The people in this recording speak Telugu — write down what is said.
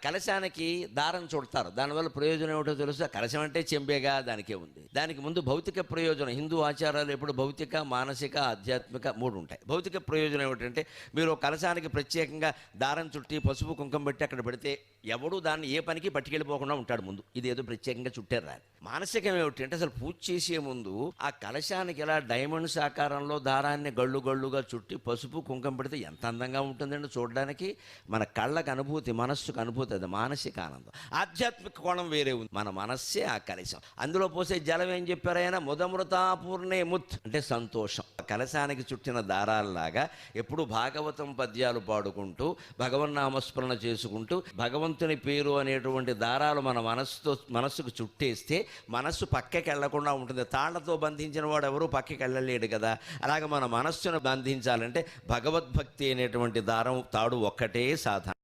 కలశానికి దారం చుడతారు. దానివల్ల ప్రయోజనం ఏమిటో తెలుసు. కలశం అంటే చెంబేగా, దానికే ఉంది. దానికి ముందు భౌతిక ప్రయోజనం. హిందూ ఆచారాలు ఎప్పుడు భౌతిక, మానసిక, ఆధ్యాత్మిక 3 ఉంటాయి. భౌతిక ప్రయోజనం ఏమిటంటే మీరు కలశానికి ప్రత్యేకంగా దారం చుట్టి పసుపు కుంకుమ పెట్టి అక్కడ పెడితే ఎవడు దాన్ని ఏ పనికి పట్టుకెళ్ళిపోకుండా ఉంటాడు ముందు. ఇది ఏదో ప్రత్యేకంగా చుట్టారు రాని. మానసికం ఏమిటంటే అసలు పూజ చేసే ముందు ఆ కలశానికి ఇలా డైమండ్స్ ఆకారంలో దారాన్ని గళ్ళు గళ్ళుగా చుట్టి పసుపు కుంకుమ పెడితే ఎంత అందంగా ఉంటుందండి చూడడానికి. మన కళ్ళకు అనుభూతి, మనస్సుకు అనుభూతి, అది మానసిక ఆనందం. ఆధ్యాత్మిక కోణం వేరే ఉంది. మన మనస్సే ఆ కలశం. అందులో పోసే జలం ఏం చెప్పారు ఆయన? ముదమృతాపూర్ణే ముత్ అంటే సంతోషం. కలశానికి చుట్టిన దారాల్లాగా ఎప్పుడు భాగవతం పద్యాలు పాడుకుంటూ భగవన్నామస్మరణ చేసుకుంటూ భగవంతుని పేరు అనేటువంటి దారాలు మన మనస్సుకు చుట్టేస్తే మనస్సు పక్కకి వెళ్లకుండా ఉంటుంది. తాళ్లతో బంధించిన వాడు ఎవరు పక్కకి వెళ్ళలేడు కదా. అలాగే మన మనస్సును బంధించాలంటే భగవద్భక్తి అనేటువంటి దారం, తాడు ఒక్కటే సాధన.